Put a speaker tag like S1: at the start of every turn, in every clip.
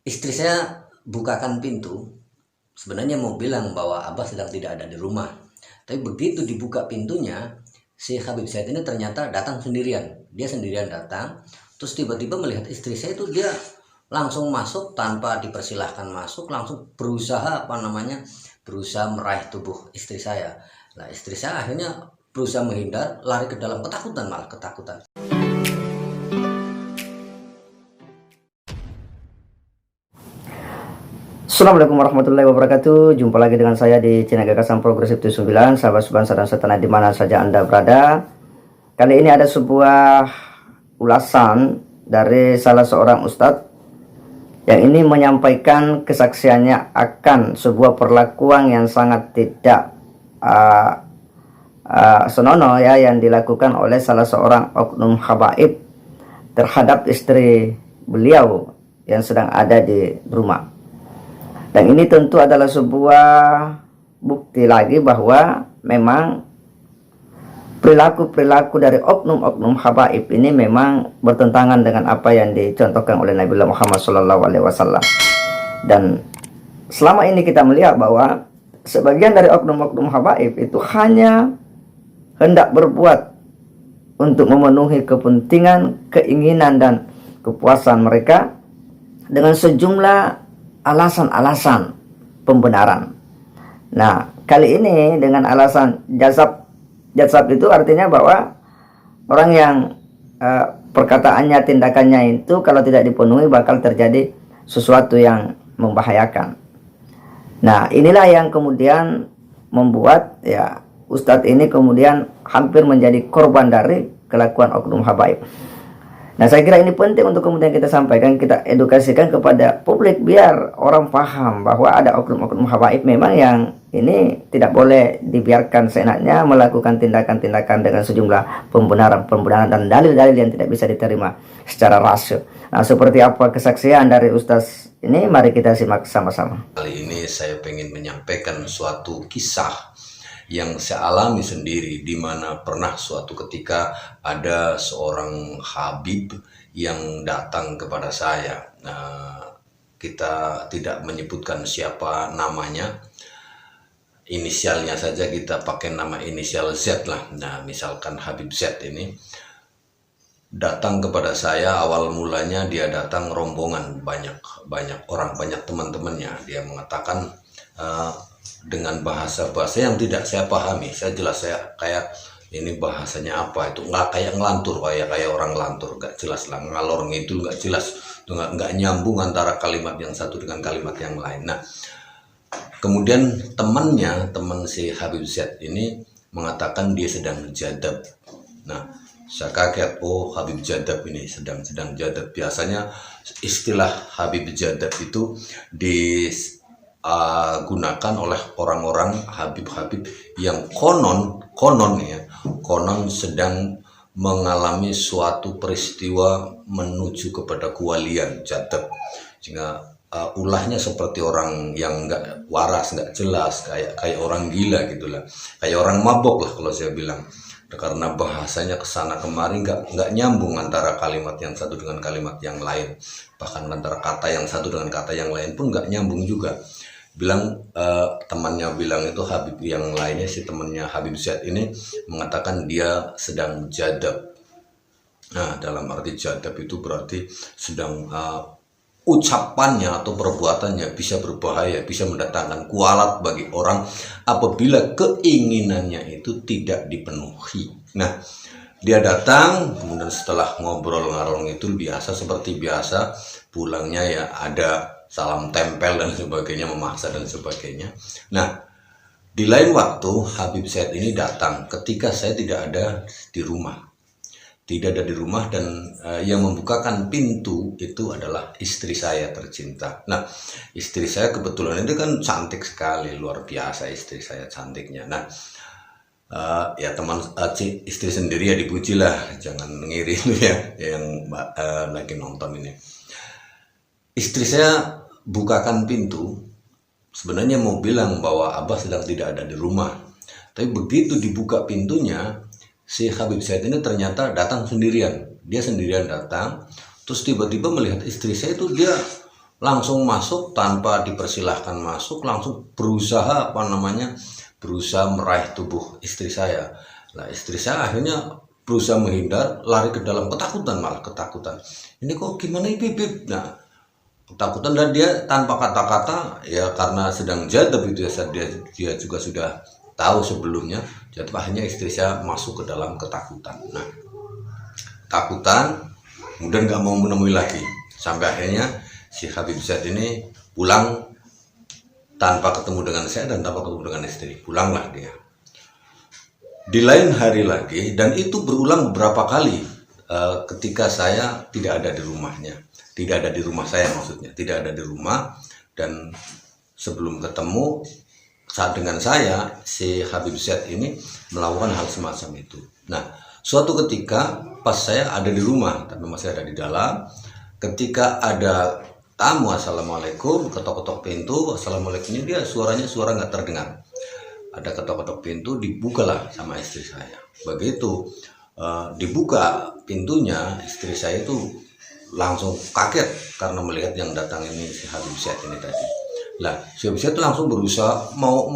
S1: Istri saya bukakan pintu, sebenarnya mau bilang bahwa Abah sedang tidak ada di rumah. Tapi begitu dibuka pintunya, si Habib Said ini ternyata datang sendirian. Dia sendirian datang, terus tiba-tiba melihat istri saya itu dia langsung masuk tanpa dipersilahkan masuk, langsung berusaha berusaha meraih tubuh istri saya. Nah, istri saya akhirnya berusaha menghindar, lari ke dalam ketakutan, malah ketakutan.
S2: Assalamualaikum warahmatullahi wabarakatuh. Jumpa lagi dengan saya di channel Gagasan Progresif 79. Sahabat sebangsa dan setanah di mana saja Anda berada. Kali ini ada sebuah ulasan dari salah seorang ustadz yang ini menyampaikan kesaksiannya akan sebuah perlakuan yang sangat tidak senonoh ya, yang dilakukan oleh salah seorang oknum habaib terhadap istri beliau yang sedang ada di rumah. Dan ini tentu adalah sebuah bukti lagi bahwa memang perilaku-perilaku dari oknum-oknum habaib ini memang bertentangan dengan apa yang dicontohkan oleh Nabi Muhammad SAW. Dan selama ini kita melihat bahwa sebagian dari oknum-oknum habaib itu hanya hendak berbuat untuk memenuhi kepentingan, keinginan, dan kepuasan mereka dengan sejumlah alasan-alasan pembenaran. Nah, kali ini dengan alasan jazab itu artinya bahwa orang yang perkataannya, tindakannya itu kalau tidak dipenuhi bakal terjadi sesuatu yang membahayakan. Nah, inilah yang kemudian membuat ya Ustadz ini kemudian hampir menjadi korban dari kelakuan oknum habaib. Nah, saya kira ini penting untuk kemudian kita sampaikan, kita edukasikan kepada publik biar orang paham bahwa ada oknum-oknum habaib memang yang ini tidak boleh dibiarkan seenaknya melakukan tindakan-tindakan dengan sejumlah pembenaran dan dalil-dalil yang tidak bisa diterima secara rasio. Nah, seperti apa kesaksian dari Ustaz ini? Mari kita simak sama-sama.
S3: Kali ini saya ingin menyampaikan suatu kisah yang saya alami sendiri, di mana pernah suatu ketika ada seorang habib yang datang kepada saya. Nah, kita tidak menyebutkan siapa namanya, inisialnya saja kita pakai nama inisial Z lah. Nah, misalkan Habib Z ini datang kepada saya. Awal mulanya dia datang rombongan, banyak orang, banyak teman-temannya. Dia mengatakan dengan bahasa-bahasa yang tidak saya pahami. Saya jelas, saya kayak ini bahasanya apa, itu nggak kayak ngelantur, kayak orang lantur, nggak jelas lah, ngalor ngidul, nggak jelas, nggak nyambung antara kalimat yang satu dengan kalimat yang lain. Nah, kemudian teman si Habib Z ini mengatakan dia sedang jadab. Nah, saya kaget, oh Habib jadab ini sedang jadab. Biasanya istilah Habib jadab itu gunakan oleh orang-orang habib-habib yang konon sedang mengalami suatu peristiwa menuju kepada kewalian, jadab, sehingga ulahnya seperti orang yang nggak waras, nggak jelas, kayak orang gila gitulah, kayak orang mabok lah kalau saya bilang, karena bahasanya kesana kemari nggak nyambung antara kalimat yang satu dengan kalimat yang lain, bahkan antara kata yang satu dengan kata yang lain pun nggak nyambung juga. Temannya bilang itu, Habib yang lainnya, si temannya Habib Z ini mengatakan dia sedang jadab. Nah, dalam arti jadab itu berarti sedang ucapannya atau perbuatannya bisa berbahaya, bisa mendatangkan kualat bagi orang apabila keinginannya itu tidak dipenuhi. Nah, dia datang, kemudian setelah ngobrol ngarol itu biasa, seperti biasa, pulangnya ya ada salam tempel dan sebagainya, memaksa dan sebagainya. Nah, di lain waktu Habib Said ini datang ketika saya tidak ada di rumah. Dan yang membukakan pintu itu adalah istri saya tercinta. Nah, istri saya kebetulan itu kan cantik sekali, luar biasa istri saya cantiknya. Nah, ya teman istri sendiri ya dipuji lah, jangan ngiri ya yang lagi nonton ini. Istri saya bukakan pintu, sebenarnya mau bilang bahwa Abah sedang tidak ada di rumah. Tapi begitu dibuka pintunya, si Habib Said ini ternyata datang sendirian. Dia sendirian datang, terus tiba-tiba melihat istri saya itu dia langsung masuk tanpa dipersilahkan masuk, langsung berusaha berusaha meraih tubuh istri saya. Nah, istri saya akhirnya berusaha menghindar, lari ke dalam, malah ketakutan. Ini kok gimana ini beb? Nah, ketakutan, dan dia tanpa kata-kata, ya karena sedang jadab itu ya, dia juga sudah tahu sebelumnya. Jadi akhirnya istri saya masuk ke dalam ketakutan. Nah, ketakutan, kemudian nggak mau menemui lagi, sampai akhirnya si Habib Zaid ini pulang tanpa ketemu dengan saya dan tanpa ketemu dengan istri. Pulanglah dia di lain hari lagi, dan itu berulang beberapa kali ketika saya tidak ada di rumahnya, tidak ada di rumah saya, maksudnya tidak ada di rumah. Dan sebelum ketemu saat dengan saya, si Habib Zaid ini melakukan hal semacam itu. Nah, suatu ketika pas saya ada di rumah tapi masih ada di dalam, ketika ada tamu, assalamualaikum, ketok-ketok pintu, assalamualaikum, ini dia suara nggak terdengar. Ada ketok-ketok pintu, dibukalah sama istri saya. Begitu dibuka pintunya, istri saya itu langsung kaget karena melihat yang datang ini si Habib Zaid ini tadi. Lah, si Habib Zaid itu langsung berusaha mau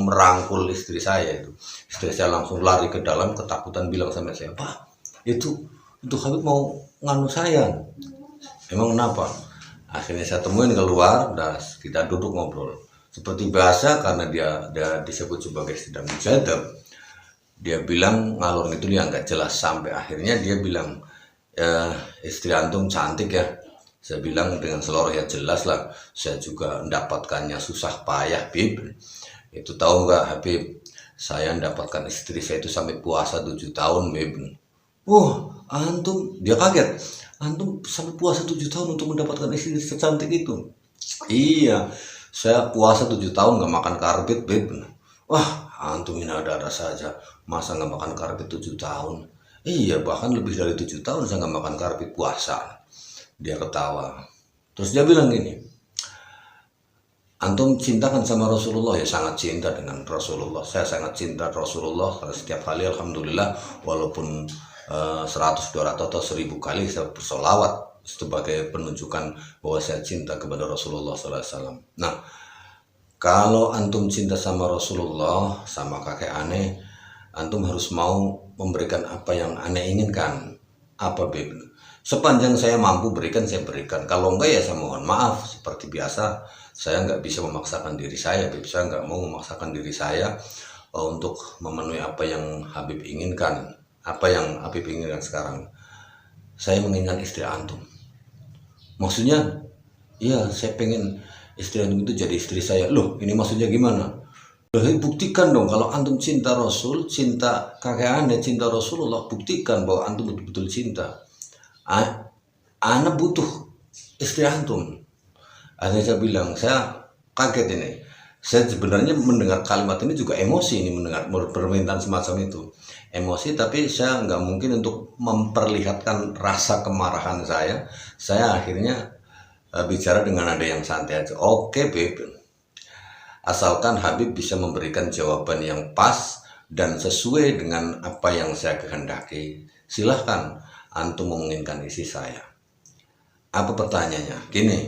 S3: merangkul istri saya itu. Istri saya langsung lari ke dalam ketakutan, bilang sama saya, "Pak, itu Habib mau nganu saya." Emang kenapa? Akhirnya saya temuin keluar, dan kita duduk ngobrol. Seperti biasa, karena dia disebut sebagai sedang jadab, dia bilang ngalor itu dia nggak jelas. Sampai akhirnya dia bilang, "Istri antum cantik ya." Saya bilang dengan seloroh, "Ya jelas lah, saya juga mendapatkannya susah payah, Bib." Itu tahu nggak Habib, saya mendapatkan istri saya itu sampai puasa 7 tahun, Bib. "Wah, antum," dia kaget, "antum sampai puasa 7 tahun untuk mendapatkan istri secantik itu?" "Iya, saya puasa 7 tahun nggak makan karbit, Bib." "Wah, antum ini ada-ada saja, masa nggak makan karbit 7 tahun?" "Iya, bahkan lebih dari 7 tahun saya nggak makan karbit puasa." Dia ketawa. Terus dia bilang gini, "Antum cinta kan sama Rasulullah?" "Ya sangat cinta dengan Rasulullah. Saya sangat cinta Rasulullah, karena setiap kali alhamdulillah, walaupun 100, 200 atau 1000 kali saya bersolawat sebagai penunjukan bahwa saya cinta kepada Rasulullah SAW. Nah, kalau antum cinta sama Rasulullah, sama kakek aneh, antum harus mau memberikan apa yang aneh inginkan." "Apa, Beb?" "Sepanjang saya mampu berikan, saya berikan. Kalau enggak ya saya mohon maaf. Seperti biasa, saya nggak bisa memaksakan diri saya, Beb. Saya nggak mau memaksakan diri saya untuk memenuhi apa yang Habib inginkan. Apa yang Habib inginkan sekarang? Saya menginginkan istri antum." "Maksudnya?" "Iya, saya pengen istri antum itu jadi istri saya." "Loh, ini maksudnya gimana?" "Loh, buktikan dong kalau antum cinta Rasul, cinta kakek anda, cinta Rasulullah. Buktikan bahwa antum betul-betul cinta. Anak butuh istri antum." Akhirnya saya bilang, saya kaget ini. Saya sebenarnya mendengar kalimat ini juga emosi, ini mendengar permintaan semacam itu. Emosi, tapi saya nggak mungkin untuk memperlihatkan rasa kemarahan saya. Saya akhirnya bicara dengan nada yang santai aja. "Oke, Beb, asalkan Habib bisa memberikan jawaban yang pas dan sesuai dengan apa yang saya kehendaki, silahkan antum menginginkan istri saya." "Apa pertanyaannya?" "Gini,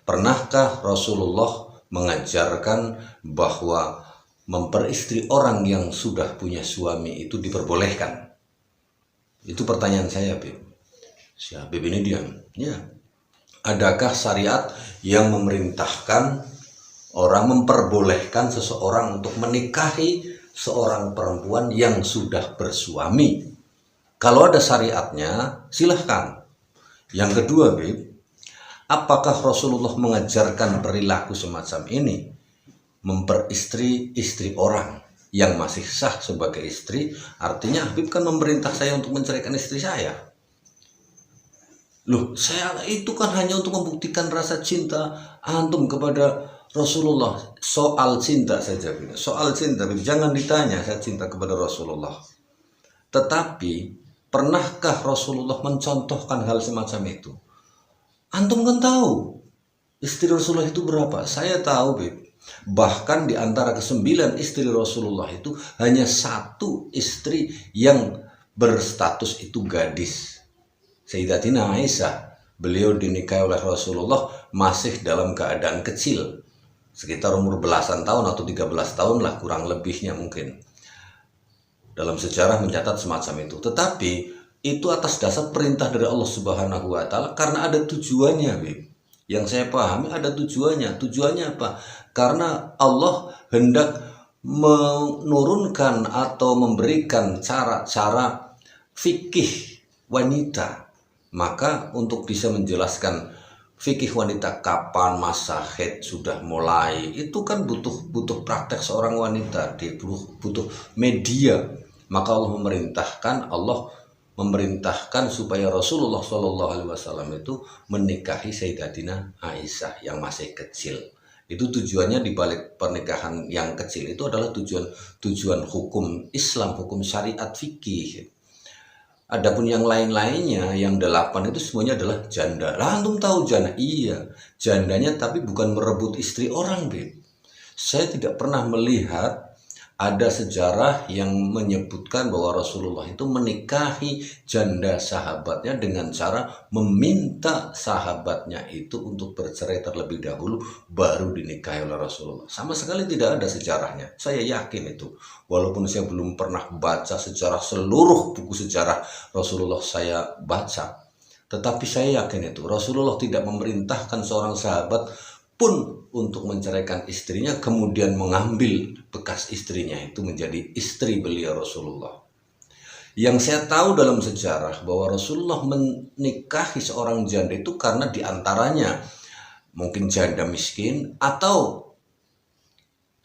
S3: pernahkah Rasulullah mengajarkan bahwa memperistri orang yang sudah punya suami itu diperbolehkan?" Itu pertanyaan saya, Bib. Si Habib ini diam. "Ya. Adakah syariat yang memerintahkan orang, memperbolehkan seseorang untuk menikahi seorang perempuan yang sudah bersuami? Kalau ada syariatnya, silahkan. Yang kedua, Bib, apakah Rasulullah mengajarkan perilaku semacam ini? Memperistri istri orang yang masih sah sebagai istri, artinya Habib kan memerintah saya untuk menceraikan istri saya. Loh, saya itu kan hanya untuk membuktikan rasa cinta antum kepada Rasulullah. Soal cinta saja, Bib. Soal cinta, Bib. Jangan ditanya saya cinta kepada Rasulullah. Tetapi pernahkah Rasulullah mencontohkan hal semacam itu? Antum kan tahu istri Rasulullah itu berapa? Saya tahu, Bib. Bahkan di antara ke-9 istri Rasulullah itu hanya 1 istri yang berstatus itu gadis, Sayyidatina Aisyah. beliau dinikahi oleh Rasulullah masih dalam keadaan kecil, sekitar umur belasan tahun atau 13 tahun lah kurang lebihnya mungkin. Dalam sejarah mencatat semacam itu. Tetapi itu atas dasar perintah dari Allah Subhanahu wa taala karena ada tujuannya, Bib. Yang saya pahami ada tujuannya. Tujuannya apa? Karena Allah hendak menurunkan atau memberikan cara-cara fikih wanita. Maka untuk bisa menjelaskan fikih wanita kapan masa haid sudah mulai, itu kan butuh praktek seorang wanita, dia butuh media. Maka Allah memerintahkan supaya Rasulullah SAW itu menikahi Sayyidatina Aisyah yang masih kecil. Itu tujuannya di balik pernikahan yang kecil itu adalah tujuan hukum Islam, hukum syariat fikih. Adapun yang lain-lainnya, yang 8 itu semuanya adalah janda. Lah antum tahu janda? Iya, jandanya tapi bukan merebut istri orang, Beb. Saya tidak pernah melihat ada sejarah yang menyebutkan bahwa Rasulullah itu menikahi janda sahabatnya dengan cara meminta sahabatnya itu untuk bercerai terlebih dahulu baru dinikahi oleh Rasulullah. Sama sekali tidak ada sejarahnya. Saya yakin itu. Walaupun saya belum pernah baca sejarah, seluruh buku sejarah Rasulullah saya baca. Tetapi saya yakin itu Rasulullah tidak memerintahkan seorang sahabat pun untuk menceraikan istrinya kemudian mengambil bekas istrinya itu menjadi istri beliau Rasulullah. Yang saya tahu dalam sejarah bahwa Rasulullah menikahi seorang janda itu karena diantaranya mungkin janda miskin atau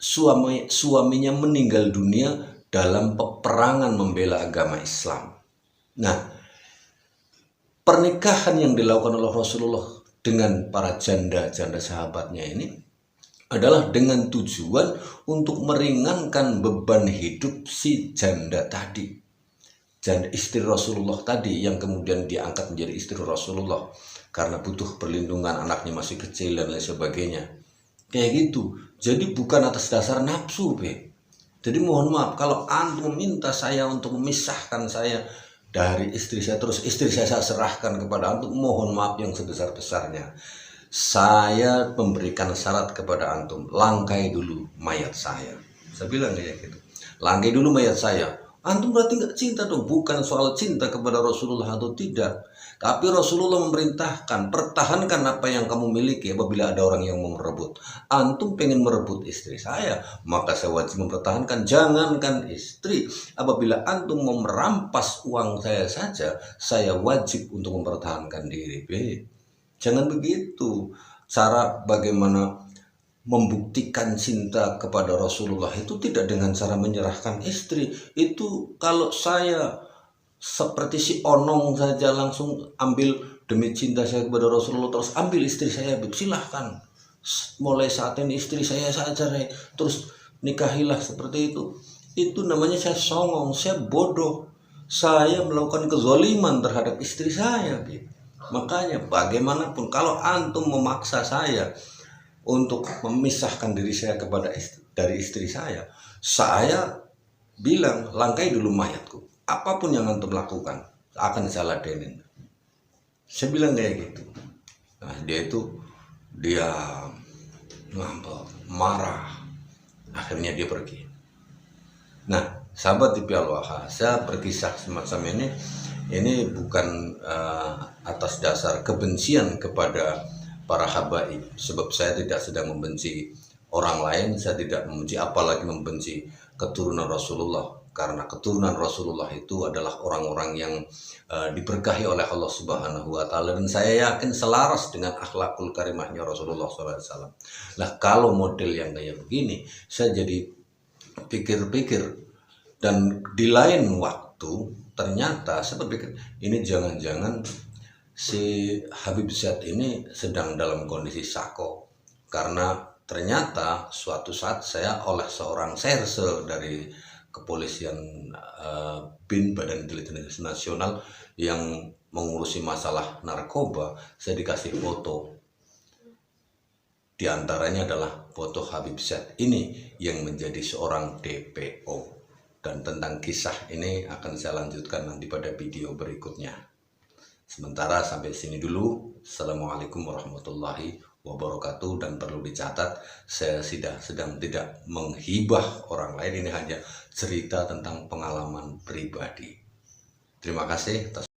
S3: suaminya meninggal dunia dalam peperangan membela agama Islam. Nah, pernikahan yang dilakukan oleh Rasulullah dengan para janda-janda sahabatnya ini adalah dengan tujuan untuk meringankan beban hidup si janda tadi. Janda istri Rasulullah tadi yang kemudian diangkat menjadi istri Rasulullah karena butuh perlindungan, anaknya masih kecil dan lain sebagainya. Kayak gitu. Jadi bukan atas dasar nafsu, Be. Jadi mohon maaf kalau antum meminta saya untuk memisahkan saya dari istri saya, terus istri saya serahkan kepada antum, mohon maaf yang sebesar-besarnya. Saya memberikan syarat kepada antum, langkai dulu mayat saya. Saya bilang kayak gitu, langkai dulu mayat saya. Antum berarti nggak cinta dong. Bukan soal cinta kepada Rasulullah atau tidak, tapi Rasulullah memerintahkan, pertahankan apa yang kamu miliki apabila ada orang yang mau merebut. Antum pengen merebut istri saya, maka saya wajib mempertahankan. Jangankan istri, apabila antum mau merampas uang saya saja, saya wajib untuk mempertahankan diri. Jangan begitu. Cara bagaimana membuktikan cinta kepada Rasulullah itu tidak dengan cara menyerahkan istri. Itu kalau saya seperti si Onong saja langsung ambil demi cinta saya kepada Rasulullah, terus ambil istri saya, silahkan. Mulai saat ini istri saya cerai, terus nikahilah seperti itu. Itu namanya saya songong, saya bodoh. Saya melakukan kezaliman terhadap istri saya. Makanya bagaimanapun kalau antum memaksa saya untuk memisahkan diri saya dari istri saya bilang langkai dulu mayatku. Apapun yang antum lakukan akan saya ladenin. Saya bilang kayak gitu. Nah, dia ngambek, marah. Akhirnya dia pergi. Nah, sahabat TV Al-Waha, saya berkisah semacam ini bukan atas dasar kebencian kepada para habaib, sebab saya tidak sedang membenci orang lain, saya tidak membenci, apalagi membenci keturunan Rasulullah, karena keturunan Rasulullah itu adalah orang-orang yang diberkahi oleh Allah Subhanahu wa taala, dan saya yakin selaras dengan akhlakul karimahnya Rasulullah SAW. Nah, kalau model yang kayak begini, saya jadi pikir-pikir, dan di lain waktu ternyata saya berpikir ini jangan-jangan si Habib Zaid ini sedang dalam kondisi sako, karena ternyata suatu saat saya oleh seorang serse dari kepolisian BIN, Badan Intelijen Nasional, yang mengurusi masalah narkoba, saya dikasih foto. Di antaranya adalah foto Habib Zaid ini yang menjadi seorang DPO. Dan tentang kisah ini akan saya lanjutkan nanti pada video berikutnya. Sementara sampai sini dulu. Assalamualaikum warahmatullahi wabarakatuh. Dan perlu dicatat, saya sedang tidak menghibah orang lain, ini hanya cerita tentang pengalaman pribadi. Terima kasih atas